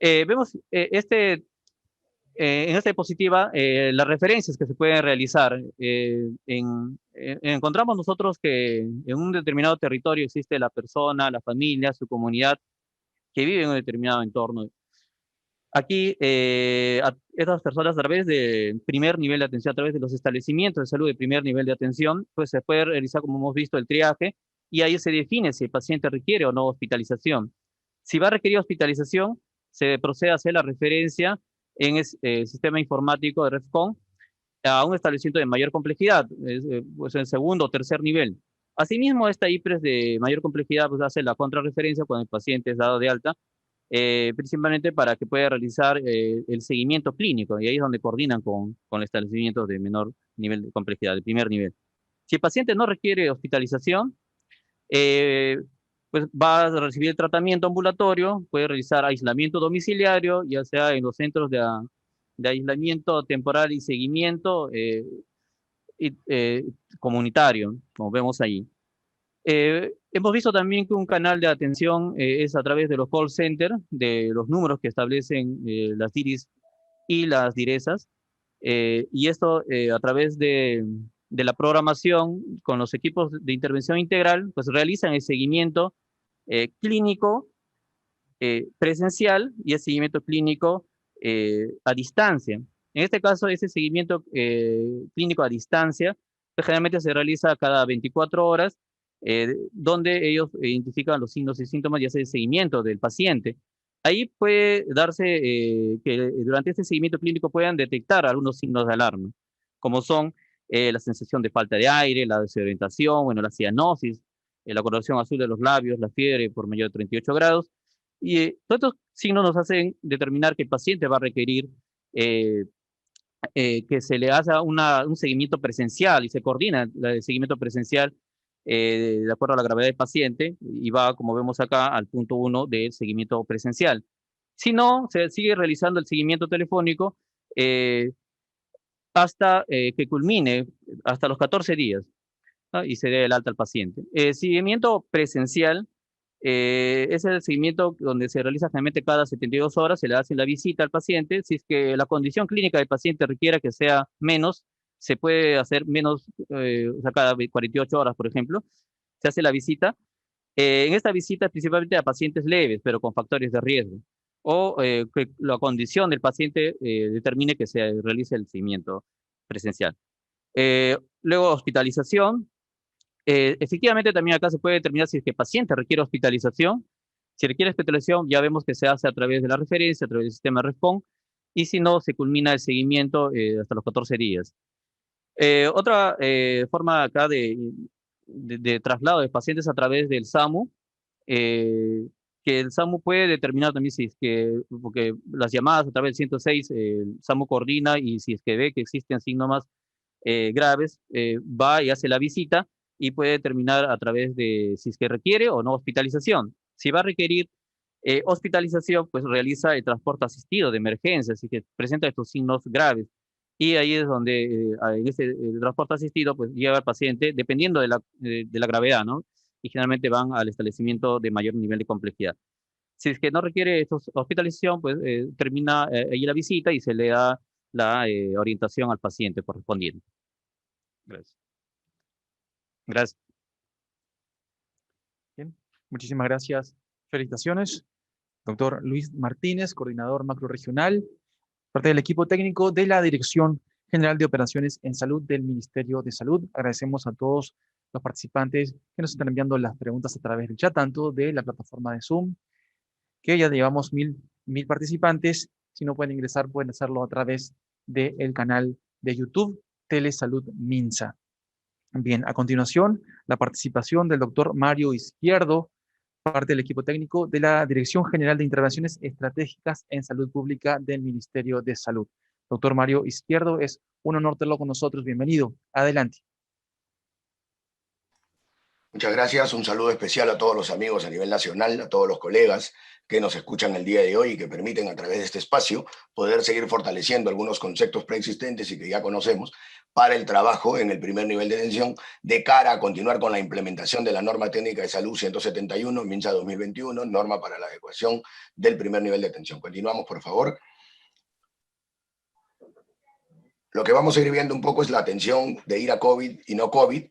Vemos en esta diapositiva las referencias que se pueden realizar. Encontramos nosotros que en un determinado territorio existe la persona, la familia, su comunidad que vive en un determinado entorno. Aquí, estas personas a través del primer nivel de atención, a través de los establecimientos de salud de primer nivel de atención, pues se puede realizar, como hemos visto, el triaje, y ahí se define si el paciente requiere o no hospitalización. Si va a requerir hospitalización, se procede a hacer la referencia en el sistema informático de REFCON a un establecimiento de mayor complejidad, pues en segundo o tercer nivel. Asimismo, esta IPRES de mayor complejidad pues hace la contrarreferencia cuando el paciente es dado de alta, principalmente para que pueda realizar el seguimiento clínico, y ahí es donde coordinan con establecimientos de menor nivel de complejidad, de primer nivel. Si el paciente no requiere hospitalización, pues va a recibir el tratamiento ambulatorio, puede realizar aislamiento domiciliario, ya sea en los centros de aislamiento temporal y seguimiento comunitario, como vemos ahí. Hemos visto también que un canal de atención es a través de los call centers, de los números que establecen las DIRIS y las DIRESAS, y esto a través de la programación con los equipos de intervención integral, pues realizan el seguimiento clínico presencial y el seguimiento clínico a distancia. En este caso, ese seguimiento clínico a distancia pues, generalmente se realiza cada 24 horas, donde ellos identifican los signos y síntomas y hacen el seguimiento del paciente. Ahí puede darse que durante este seguimiento clínico puedan detectar algunos signos de alarma, como son la sensación de falta de aire, la desorientación, bueno, la cianosis, la coloración azul de los labios, la fiebre por mayor de 38 grados, y todos estos signos nos hacen determinar que el paciente va a requerir eh, que se le haga un seguimiento presencial y se coordina el seguimiento presencial de acuerdo a la gravedad del paciente y va, como vemos acá, al punto 1 del seguimiento presencial. Si no, se sigue realizando el seguimiento telefónico hasta que culmine, hasta los 14 días, ¿no? Y se dé el alta al paciente. El seguimiento presencial es el seguimiento donde se realiza generalmente cada 72 horas, se le hace la visita al paciente. Si es que la condición clínica del paciente requiere que sea menos, se puede hacer menos, o sea, cada 48 horas, por ejemplo, se hace la visita. En esta visita principalmente a pacientes leves, pero con factores de riesgo, o que la condición del paciente determine que se realice el seguimiento presencial. Luego, hospitalización. Efectivamente, también acá se puede determinar si es que el paciente requiere hospitalización. Si requiere hospitalización, ya vemos que se hace a través de la referencia, a través del sistema RESPON, y si no, se culmina el seguimiento hasta los 14 días. Otra forma acá de traslado de pacientes a través del SAMU, que el SAMU puede determinar también si es que, porque las llamadas a través del 106, el SAMU coordina y si es que ve que existen síntomas graves, va y hace la visita y puede determinar a través de si es que requiere o no hospitalización. Si va a requerir hospitalización, pues realiza el transporte asistido de emergencia, así que presenta estos signos graves. Y ahí es donde, en ese transporte asistido, pues lleva al paciente, dependiendo de la gravedad, ¿no? Y generalmente van al establecimiento de mayor nivel de complejidad. Si es que no requiere hospitalización, pues termina ahí la visita y se le da la orientación al paciente correspondiente. Gracias. Gracias. Bien, muchísimas gracias. Felicitaciones, doctor Luis Martínez, coordinador macrorregional, parte del equipo técnico de la Dirección General de Operaciones en Salud del Ministerio de Salud. Agradecemos a todos los participantes que nos están enviando las preguntas a través del chat, tanto de la plataforma de Zoom, que ya llevamos mil participantes. Si no pueden ingresar, pueden hacerlo a través del canal de YouTube Telesalud Minsa. Bien, a continuación, la participación del doctor Mario Izquierdo, parte del equipo técnico de la Dirección General de Intervenciones Estratégicas en Salud Pública del Ministerio de Salud. Doctor Mario Izquierdo, es un honor tenerlo con nosotros. Bienvenido. Adelante. Muchas gracias. Un saludo especial a todos los amigos a nivel nacional, a todos los colegas que nos escuchan el día de hoy y que permiten a través de este espacio poder seguir fortaleciendo algunos conceptos preexistentes y que ya conocemos, para el trabajo en el primer nivel de atención de cara a continuar con la implementación de la norma técnica de salud 171, MINSA 2021, norma para la adecuación del primer nivel de atención. Continuamos, por favor. Lo que vamos a ir viendo un poco es la atención de ir a COVID y no COVID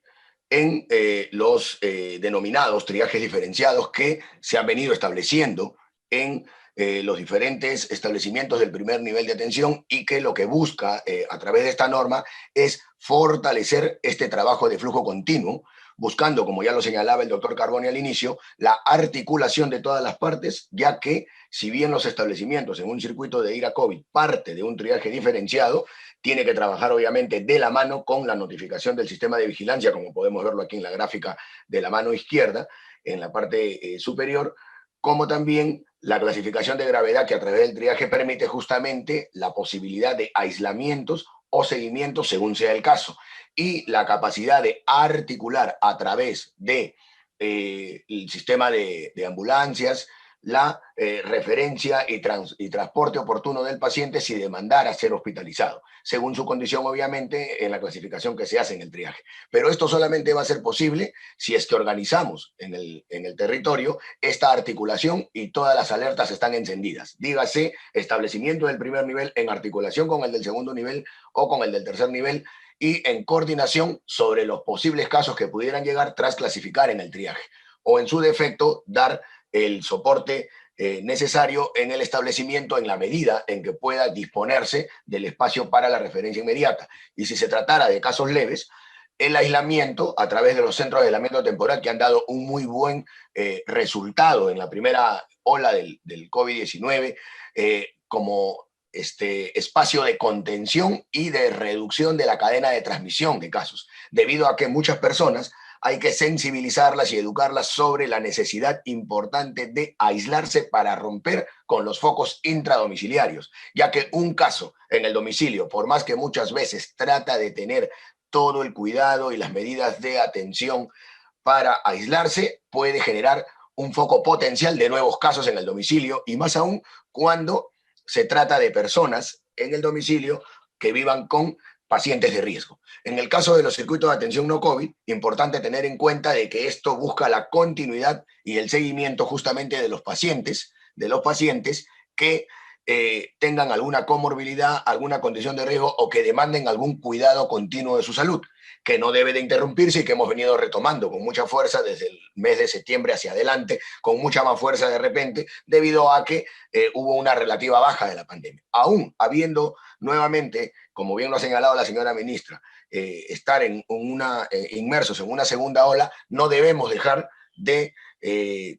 en los denominados triajes diferenciados que se han venido estableciendo en los diferentes establecimientos del primer nivel de atención y que lo que busca a través de esta norma es fortalecer este trabajo de flujo continuo, buscando, como ya lo señalaba el doctor Carboni al inicio, la articulación de todas las partes, ya que si bien los establecimientos en un circuito de ir a COVID parte de un triaje diferenciado, tiene que trabajar obviamente de la mano con la notificación del sistema de vigilancia, como podemos verlo aquí en la gráfica de la mano izquierda, en la parte superior, como también la clasificación de gravedad que a través del triaje permite justamente la posibilidad de aislamientos o seguimientos según sea el caso, y la capacidad de articular a través de el sistema de ambulancias, la referencia y transporte oportuno del paciente si demandara ser hospitalizado, según su condición, obviamente, en la clasificación que se hace en el triaje. Pero esto solamente va a ser posible si es que organizamos en el territorio esta articulación y todas las alertas están encendidas. Dígase, establecimiento del primer nivel en articulación con el del segundo nivel o con el del tercer nivel y en coordinación sobre los posibles casos que pudieran llegar tras clasificar en el triaje. O en su defecto, dar el soporte necesario en el establecimiento en la medida en que pueda disponerse del espacio para la referencia inmediata. Y si se tratara de casos leves, el aislamiento a través de los centros de aislamiento temporal que han dado un muy buen resultado en la primera ola del COVID-19 como espacio de contención y de reducción de la cadena de transmisión de casos, debido a que muchas personas hay que sensibilizarlas y educarlas sobre la necesidad importante de aislarse para romper con los focos intradomiciliarios, ya que un caso en el domicilio, por más que muchas veces trata de tener todo el cuidado y las medidas de atención para aislarse, puede generar un foco potencial de nuevos casos en el domicilio, y más aún cuando se trata de personas en el domicilio que vivan con pacientes de riesgo. En el caso de los circuitos de atención no COVID, importante tener en cuenta de que esto busca la continuidad y el seguimiento justamente de los pacientes que tengan alguna comorbilidad, alguna condición de riesgo o que demanden algún cuidado continuo de su salud, que no debe de interrumpirse y que hemos venido retomando con mucha fuerza desde el mes de septiembre hacia adelante, con mucha más fuerza de repente, debido a que hubo una relativa baja de la pandemia. Aún habiendo nuevamente, como bien lo ha señalado la señora ministra, estar inmersos en una segunda ola, no debemos dejar de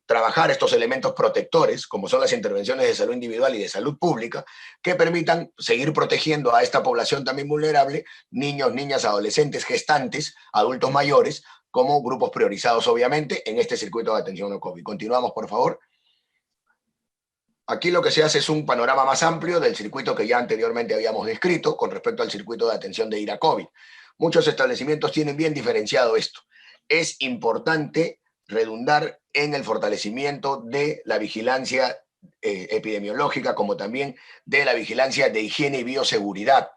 trabajar estos elementos protectores, como son las intervenciones de salud individual y de salud pública, que permitan seguir protegiendo a esta población también vulnerable, niños, niñas, adolescentes, gestantes, adultos mayores, como grupos priorizados, obviamente, en este circuito de atención no COVID. Continuamos, por favor. Aquí lo que se hace es un panorama más amplio del circuito que ya anteriormente habíamos descrito con respecto al circuito de atención de ir a COVID. Muchos establecimientos tienen bien diferenciado esto. Es importante redundar en el fortalecimiento de la vigilancia epidemiológica, como también de la vigilancia de higiene y bioseguridad.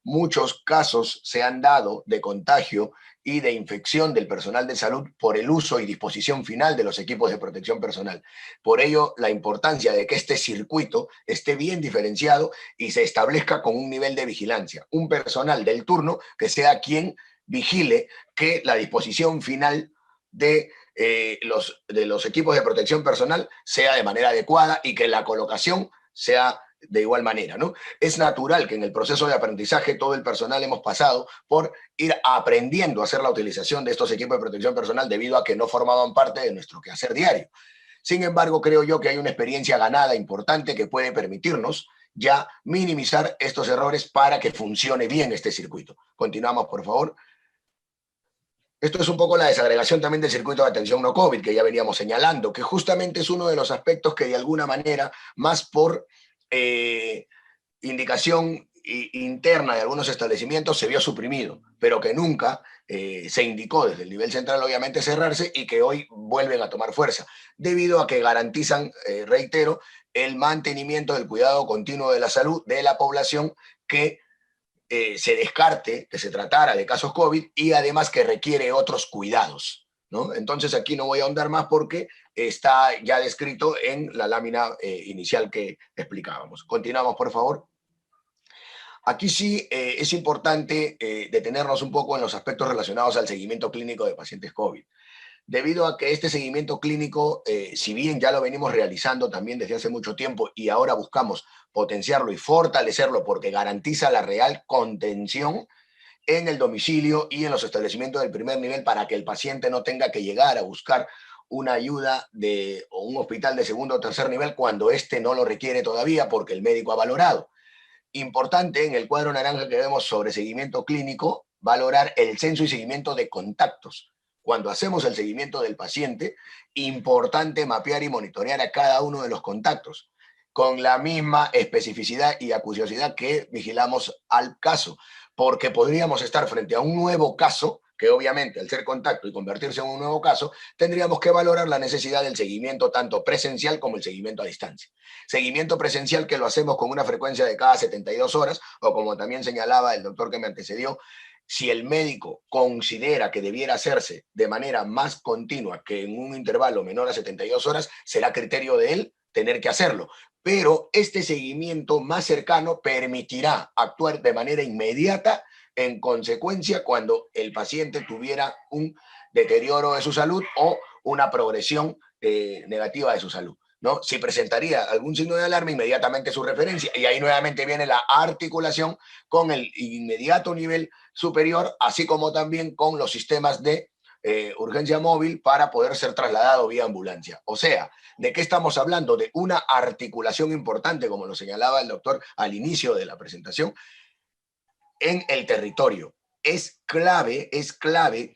Muchos casos se han dado de contagio y de infección del personal de salud por el uso y disposición final de los equipos de protección personal. Por ello, la importancia de que este circuito esté bien diferenciado y se establezca con un nivel de vigilancia. Un personal del turno que sea quien vigile que la disposición final de los equipos de protección personal sea de manera adecuada y que la colocación sea de igual manera, ¿no? Es natural que en el proceso de aprendizaje todo el personal hemos pasado por ir aprendiendo a hacer la utilización de estos equipos de protección personal debido a que no formaban parte de nuestro quehacer diario. Sin embargo, creo yo que hay una experiencia ganada importante que puede permitirnos ya minimizar estos errores para que funcione bien este circuito. Continuamos, por favor. Esto es un poco la desagregación también del circuito de atención no COVID que ya veníamos señalando, que justamente es uno de los aspectos que de alguna manera, más por indicación interna de algunos establecimientos, se vio suprimido, pero que nunca se indicó desde el nivel central, obviamente, cerrarse y que hoy vuelven a tomar fuerza, debido a que garantizan, reitero, el mantenimiento del cuidado continuo de la salud de la población que se descarte que se tratara de casos COVID y además que requiere otros cuidados, ¿no? Entonces aquí no voy a ahondar más porque está ya descrito en la lámina inicial que explicábamos. Continuamos, por favor. Aquí sí es importante detenernos un poco en los aspectos relacionados al seguimiento clínico de pacientes COVID. Debido a que este seguimiento clínico, si bien ya lo venimos realizando también desde hace mucho tiempo y ahora buscamos potenciarlo y fortalecerlo porque garantiza la real contención en el domicilio y en los establecimientos del primer nivel para que el paciente no tenga que llegar a buscar una ayuda o un hospital de segundo o tercer nivel cuando éste no lo requiere todavía porque el médico ha valorado. Importante en el cuadro naranja que vemos sobre seguimiento clínico, valorar el censo y seguimiento de contactos. Cuando hacemos el seguimiento del paciente, importante mapear y monitorear a cada uno de los contactos, con la misma especificidad y acuciosidad que vigilamos al caso, porque podríamos estar frente a un nuevo caso, que obviamente al ser contacto y convertirse en un nuevo caso, tendríamos que valorar la necesidad del seguimiento tanto presencial como el seguimiento a distancia. Seguimiento presencial que lo hacemos con una frecuencia de cada 72 horas, o como también señalaba el doctor que me antecedió, si el médico considera que debiera hacerse de manera más continua que en un intervalo menor a 72 horas, será criterio de él tener que hacerlo. Pero este seguimiento más cercano permitirá actuar de manera inmediata en consecuencia cuando el paciente tuviera un deterioro de su salud o una progresión negativa de su salud, ¿no? Si presentaría algún signo de alarma, inmediatamente su referencia. Y ahí nuevamente viene la articulación con el inmediato nivel superior, así como también con los sistemas de urgencia móvil para poder ser trasladado vía ambulancia. O sea, ¿de qué estamos hablando? De una articulación importante, como lo señalaba el doctor al inicio de la presentación, en el territorio. Es clave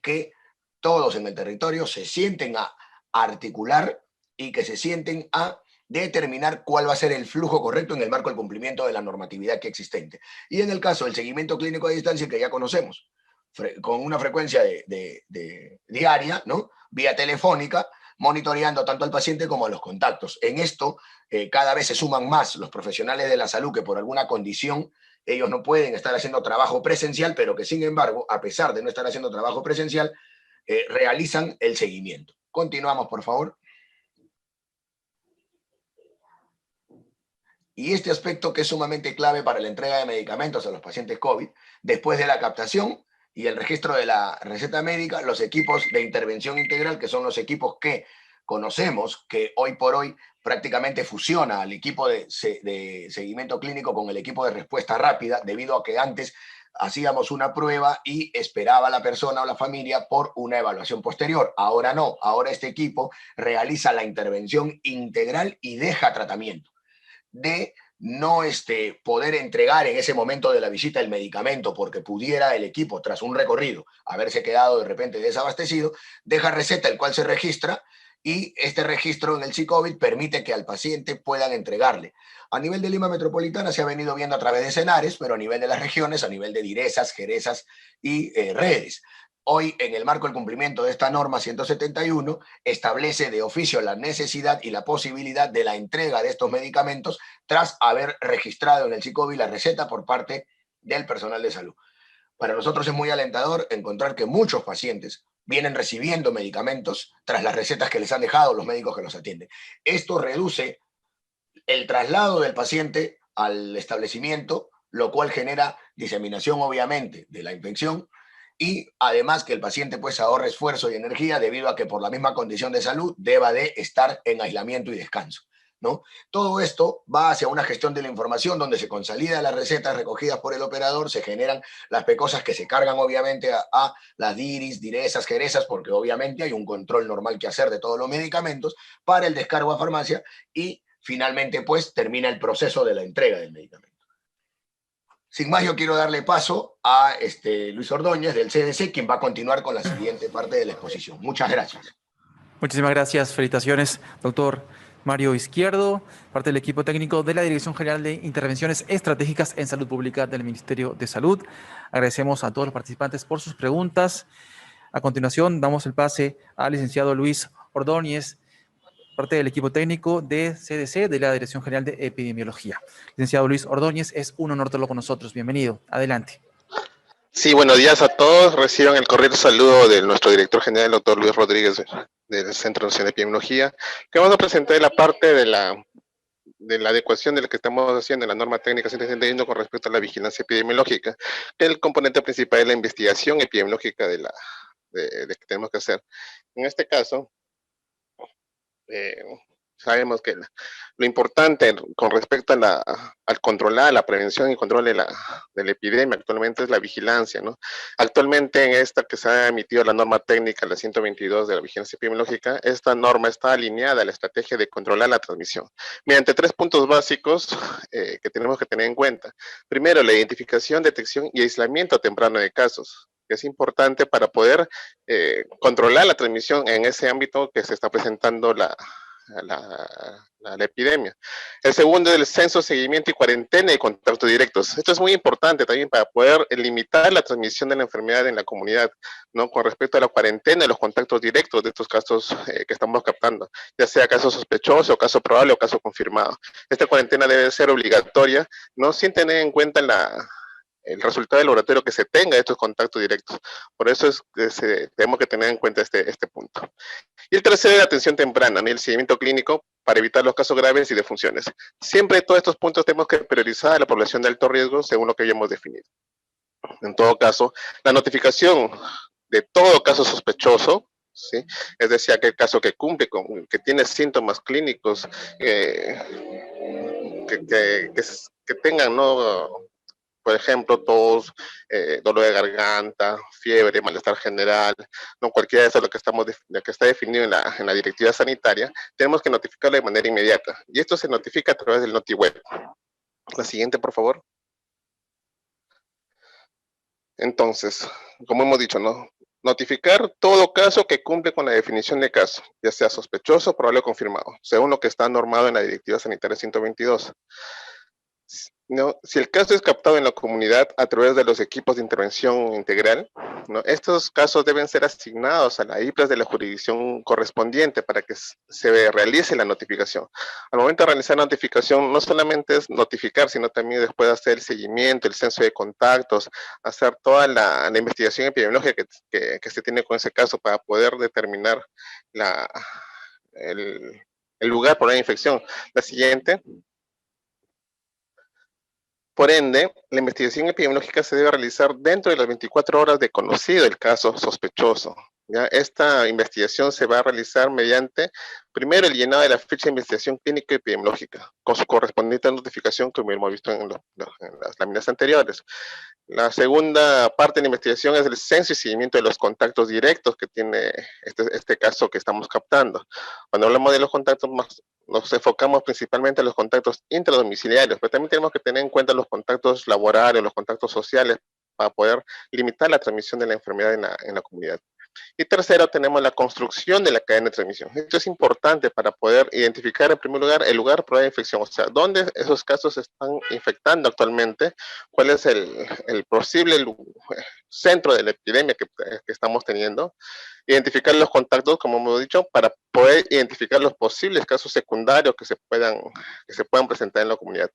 que todos en el territorio se sienten a articular y que se sienten a determinar cuál va a ser el flujo correcto en el marco del cumplimiento de la normatividad que existente. Y en el caso del seguimiento clínico a distancia, que ya conocemos, con una frecuencia de diaria, ¿no? Vía telefónica, monitoreando tanto al paciente como a los contactos. En esto, cada vez se suman más los profesionales de la salud que por alguna condición ellos no pueden estar haciendo trabajo presencial, pero que sin embargo, a pesar de no estar haciendo trabajo presencial, realizan el seguimiento. Continuamos, por favor. Y este aspecto que es sumamente clave para la entrega de medicamentos a los pacientes COVID, después de la captación y el registro de la receta médica, los equipos de intervención integral, que son los equipos que conocemos, que hoy por hoy prácticamente fusiona al equipo de seguimiento clínico con el equipo de respuesta rápida, debido a que antes hacíamos una prueba y esperaba la persona o la familia por una evaluación posterior. Ahora no, ahora este equipo realiza la intervención integral y deja tratamiento. De no poder entregar en ese momento de la visita el medicamento porque pudiera el equipo, tras un recorrido, haberse quedado de repente desabastecido, deja receta, el cual se registra, y este registro en el SICOVID permite que al paciente puedan entregarle. A nivel de Lima Metropolitana se ha venido viendo a través de escenarios, pero a nivel de las regiones, a nivel de direzas, jerezas y redes. Hoy, en el marco del cumplimiento de esta norma 171, establece de oficio la necesidad y la posibilidad de la entrega de estos medicamentos tras haber registrado en el SICOVID la receta por parte del personal de salud. Para nosotros es muy alentador encontrar que muchos pacientes vienen recibiendo medicamentos tras las recetas que les han dejado los médicos que los atienden. Esto reduce el traslado del paciente al establecimiento, lo cual genera diseminación, obviamente, de la infección, y además que el paciente pues ahorre esfuerzo y energía debido a que por la misma condición de salud deba de estar en aislamiento y descanso, ¿no? Todo esto va hacia una gestión de la información donde se consolida las recetas recogidas por el operador, se generan las PECOSAS que se cargan obviamente a las DIRIS, direzas, jerezas, porque obviamente hay un control normal que hacer de todos los medicamentos para el descargo a farmacia y finalmente pues termina el proceso de la entrega del medicamento. Sin más, yo quiero darle paso a Luis Ordóñez del CDC, quien va a continuar con la siguiente parte de la exposición. Muchas gracias. Muchísimas gracias. Felicitaciones, doctor Mario Izquierdo, parte del equipo técnico de la Dirección General de Intervenciones Estratégicas en Salud Pública del Ministerio de Salud. Agradecemos a todos los participantes por sus preguntas. A continuación, damos el pase al licenciado Luis Ordóñez, parte del equipo técnico de CDC, de la Dirección General de Epidemiología. Licenciado Luis Ordóñez, es un honor tenerlo con nosotros. Bienvenido. Adelante. Sí, buenos días a todos. Reciban el cordial saludo de nuestro director general, el doctor Luis Rodríguez, del Centro Nacional de Epidemiología, que vamos a presentar la parte de la adecuación de lo que estamos haciendo en la norma técnica 161 con respecto a la vigilancia epidemiológica, que es el componente principal de la investigación epidemiológica de que tenemos que hacer. En este caso, sabemos que lo importante con respecto al controlar, la prevención y control de la epidemia actualmente es la vigilancia, ¿no? Actualmente en esta que se ha emitido la norma técnica, la 122 de la vigilancia epidemiológica, esta norma está alineada a la estrategia de controlar la transmisión, mediante 3 puntos básicos que tenemos que tener en cuenta. Primero, la identificación, detección y aislamiento temprano de casos, que es importante para poder controlar la transmisión en ese ámbito que se está presentando la epidemia. El segundo es el censo, seguimiento y cuarentena y contactos directos. Esto es muy importante también para poder limitar la transmisión de la enfermedad en la comunidad, ¿no? Con respecto a la cuarentena y los contactos directos de estos casos que estamos captando, ya sea caso sospechoso, caso probable o caso confirmado. Esta cuarentena debe ser obligatoria, ¿no? Sin tener en cuenta el resultado del laboratorio que se tenga de estos contactos directos. Por eso es que tenemos que tener en cuenta este punto. Y el tercero es la atención temprana, ¿no? El seguimiento clínico para evitar los casos graves y defunciones. Siempre todos estos puntos tenemos que priorizar a la población de alto riesgo según lo que hayamos definido. En todo caso, la notificación de todo caso sospechoso, ¿sí? Es decir, aquel caso que cumple, que tiene síntomas clínicos, que tengan, ¿no? Por ejemplo, tos, dolor de garganta, fiebre, malestar general, no cualquiera de eso lo que está definido en la directiva sanitaria, tenemos que notificarlo de manera inmediata. Y esto se notifica a través del NotiWeb. La siguiente, por favor. Entonces, como hemos dicho, ¿no? Notificar todo caso que cumple con la definición de caso, ya sea sospechoso, probable o confirmado, según lo que está normado en la directiva sanitaria 122. No, si el caso es captado en la comunidad a través de los equipos de intervención integral, ¿no? Estos casos deben ser asignados a la IPRES de la jurisdicción correspondiente para que se realice la notificación. Al momento de realizar la notificación, no solamente es notificar, sino también después hacer el seguimiento, el censo de contactos, hacer toda la investigación epidemiológica que se tiene con ese caso para poder determinar el lugar por la infección. La siguiente. Por ende, la investigación epidemiológica se debe realizar dentro de las 24 horas de conocido el caso sospechoso. ¿Ya? Esta investigación se va a realizar mediante, primero, el llenado de la ficha de investigación clínica epidemiológica, con su correspondiente notificación, como hemos visto en las láminas anteriores. La segunda parte de la investigación es el censo y seguimiento de los contactos directos que tiene este caso que estamos captando. Cuando hablamos de los contactos, nos enfocamos principalmente en los contactos intradomiciliarios, pero también tenemos que tener en cuenta los contactos laborales, los contactos sociales, para poder limitar la transmisión de la enfermedad en la comunidad. Y tercero, tenemos la construcción de la cadena de transmisión. Esto es importante para poder identificar, en primer lugar, el lugar probable de infección, o sea, dónde esos casos se están infectando actualmente, cuál es el posible centro de la epidemia que estamos teniendo, identificar los contactos, como hemos dicho, para poder identificar los posibles casos secundarios que se puedan presentar en la comunidad.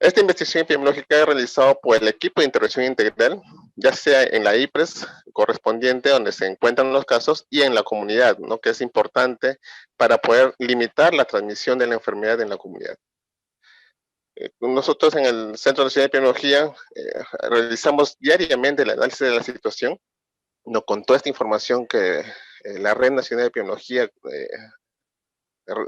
Esta investigación epidemiológica es realizada por el equipo de intervención integral, ya sea en la IPRES correspondiente donde se encuentran los casos y en la comunidad, ¿no? Que es importante para poder limitar la transmisión de la enfermedad en la comunidad. Nosotros en el Centro Nacional de Epidemiología realizamos diariamente el análisis de la situación, ¿no? Con toda esta información que la Red Nacional de Epidemiología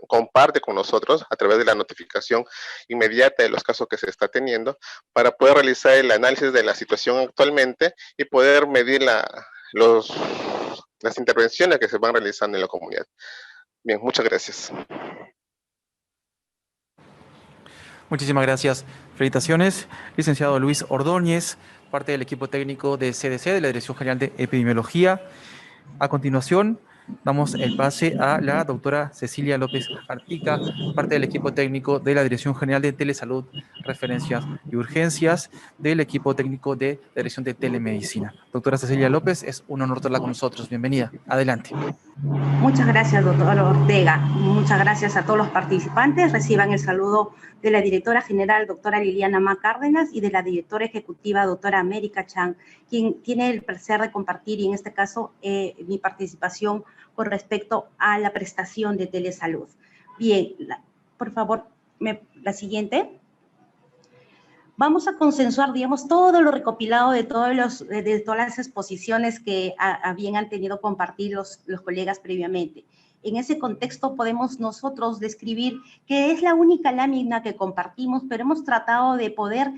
comparte con nosotros a través de la notificación inmediata de los casos que se está teniendo para poder realizar el análisis de la situación actualmente y poder medir las intervenciones que se van realizando en la comunidad. Bien, muchas gracias. Muchísimas gracias. Felicitaciones, licenciado Luis Ordóñez, parte del equipo técnico de CDC, de la Dirección General de Epidemiología. A continuación, damos el pase a la doctora Cecilia López Artica, parte del equipo técnico de la Dirección General de Telesalud referencias y urgencias del equipo técnico de Dirección de Telemedicina. Doctora Cecilia López, es un honor tenerla con nosotros. Bienvenida. Adelante. Muchas gracias, doctor Ortega. Muchas gracias a todos los participantes. Reciban el saludo de la directora general, doctora Liliana Ma Cárdenas, y de la directora ejecutiva, doctora América Chan, quien tiene el placer de compartir, y en este caso, mi participación con respecto a la prestación de telesalud. Bien, por favor, la siguiente. Vamos a consensuar, digamos, todo lo recopilado de todas las exposiciones que bien han tenido compartir los colegas previamente. En ese contexto podemos nosotros describir que es la única lámina que compartimos, pero hemos tratado de poder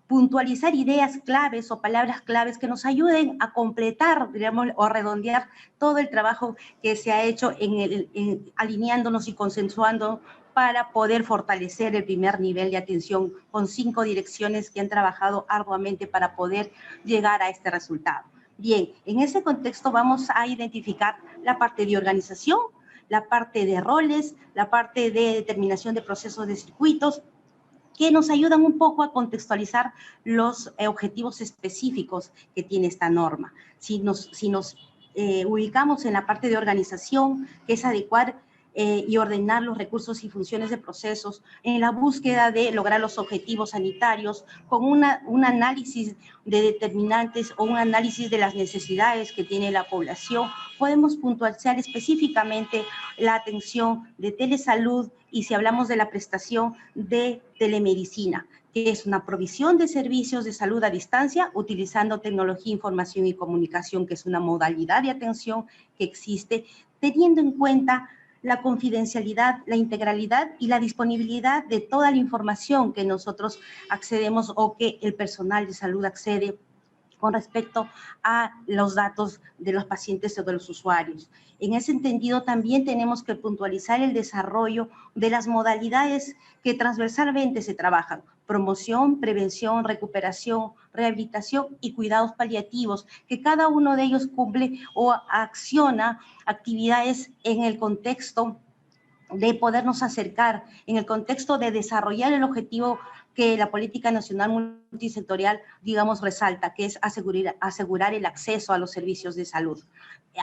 puntualizar ideas claves o palabras claves que nos ayuden a completar, digamos, o a redondear todo el trabajo que se ha hecho alineándonos y consensuando para poder fortalecer el primer nivel de atención con 5 direcciones que han trabajado arduamente para poder llegar a este resultado. Bien, en ese contexto vamos a identificar la parte de organización, la parte de roles, la parte de determinación de procesos de circuitos, que nos ayudan un poco a contextualizar los objetivos específicos que tiene esta norma. Si nos ubicamos en la parte de organización, que es adecuar y ordenar los recursos y funciones de procesos en la búsqueda de lograr los objetivos sanitarios con un análisis de determinantes o un análisis de las necesidades que tiene la población, podemos puntualizar específicamente la atención de telesalud y si hablamos de la prestación de telemedicina, que es una provisión de servicios de salud a distancia utilizando tecnología, información y comunicación, que es una modalidad de atención que existe, teniendo en cuenta la confidencialidad, la integralidad y la disponibilidad de toda la información que nosotros accedemos o que el personal de salud accede con respecto a los datos de los pacientes o de los usuarios. En ese entendido, también tenemos que puntualizar el desarrollo de las modalidades que transversalmente se trabajan: promoción, prevención, recuperación, rehabilitación y cuidados paliativos, que cada uno de ellos cumple o acciona actividades en el contexto de podernos acercar, en el contexto de desarrollar el objetivo que la política nacional multisectorial, digamos, resalta, que es asegurar el acceso a los servicios de salud.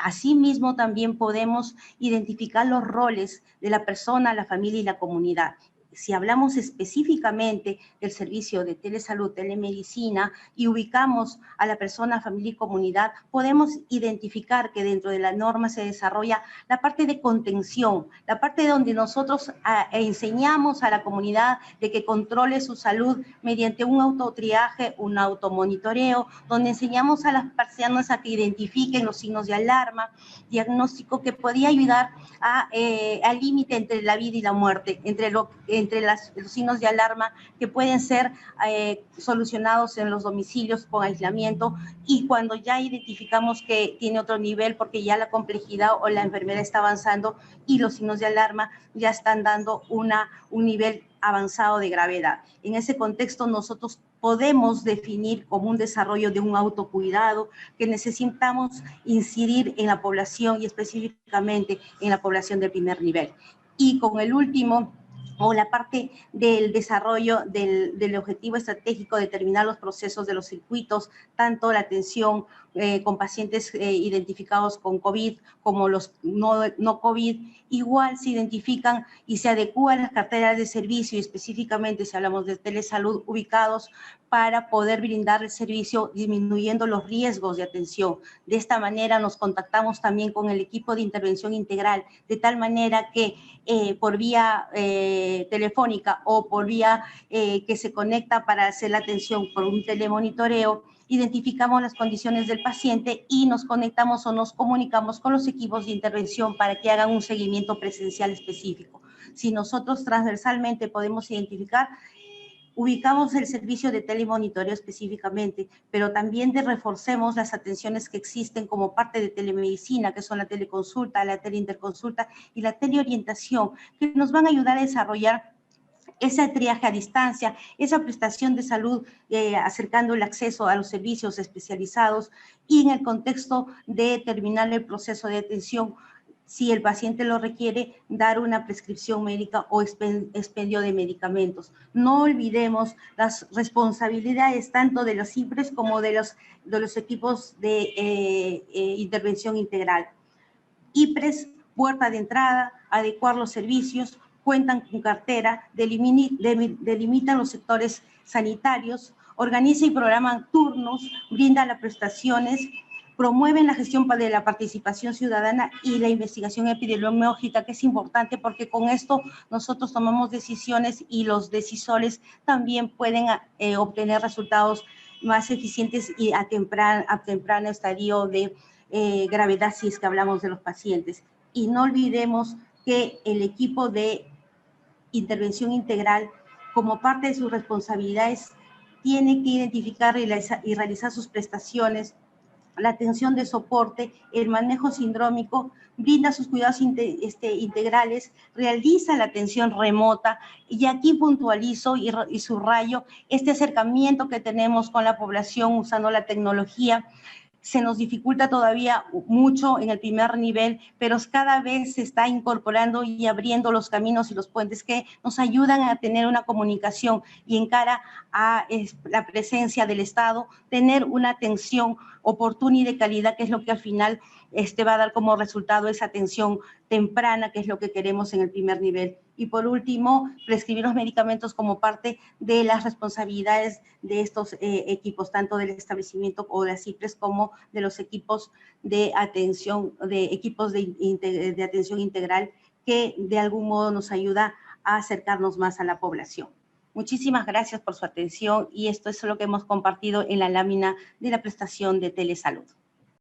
Asimismo, también podemos identificar los roles de la persona, la familia y la comunidad. Si hablamos específicamente del servicio de telesalud, telemedicina, y ubicamos a la persona, familia y comunidad, podemos identificar que dentro de la norma se desarrolla la parte de contención, la parte donde nosotros enseñamos a la comunidad de que controle su salud mediante un autotriaje, un automonitoreo, donde enseñamos a las personas a que identifiquen los signos de alarma, diagnóstico que podría ayudar al límite entre la vida y la muerte, entre los signos de alarma que pueden ser solucionados en los domicilios con aislamiento, y cuando ya identificamos que tiene otro nivel porque ya la complejidad o la enfermedad está avanzando y los signos de alarma ya están dando un nivel avanzado de gravedad. En ese contexto nosotros podemos definir como un desarrollo de un autocuidado que necesitamos incidir en la población y específicamente en la población del primer nivel. Y con el último, o la parte del desarrollo del objetivo estratégico, determinar los procesos de los circuitos, tanto la atención con pacientes identificados con COVID como los no COVID, igual se identifican y se adecúan las carteras de servicio, y específicamente si hablamos de telesalud, ubicados para poder brindar el servicio disminuyendo los riesgos de atención. De esta manera nos contactamos también con el equipo de intervención integral, de tal manera que por vía telefónica o por vía que se conecta para hacer la atención por un telemonitoreo, identificamos las condiciones del paciente y nos conectamos o nos comunicamos con los equipos de intervención para que hagan un seguimiento presencial específico. Si nosotros transversalmente podemos identificar, ubicamos el servicio de telemonitoreo específicamente, pero también reforcemos las atenciones que existen como parte de telemedicina, que son la teleconsulta, la teleinterconsulta y la teleorientación, que nos van a ayudar a desarrollar ese triaje a distancia, esa prestación de salud, acercando el acceso a los servicios especializados, y en el contexto de terminar el proceso de atención, si el paciente lo requiere, dar una prescripción médica o expendio de medicamentos. No olvidemos las responsabilidades tanto de los IPRES como de los equipos de intervención integral. IPRES, puerta de entrada, adecuar los servicios, cuentan con cartera, delimitan los sectores sanitarios, organiza y programan turnos, brinda las prestaciones, promueven la gestión de la participación ciudadana y la investigación epidemiológica, que es importante porque con esto nosotros tomamos decisiones y los decisores también pueden obtener resultados más eficientes y a temprano estadio de gravedad si es que hablamos de los pacientes. Y no olvidemos que el equipo de intervención integral, como parte de sus responsabilidades, tiene que identificar y realizar sus prestaciones, la atención de soporte, el manejo sindrómico, brinda sus cuidados integrales, realiza la atención remota, y aquí puntualizo y subrayo este acercamiento que tenemos con la población usando la tecnología. Se nos dificulta todavía mucho en el primer nivel, pero cada vez se está incorporando y abriendo los caminos y los puentes que nos ayudan a tener una comunicación y en cara a la presencia del Estado, tener una atención oportuna y de calidad, que es lo que al final va a dar como resultado esa atención temprana, que es lo que queremos en el primer nivel. Y por último, prescribir los medicamentos como parte de las responsabilidades de estos equipos, tanto del establecimiento o de las IPRES como de los equipos de atención, de atención integral, que de algún modo nos ayuda a acercarnos más a la población. Muchísimas gracias por su atención y esto es lo que hemos compartido en la lámina de la prestación de telesalud.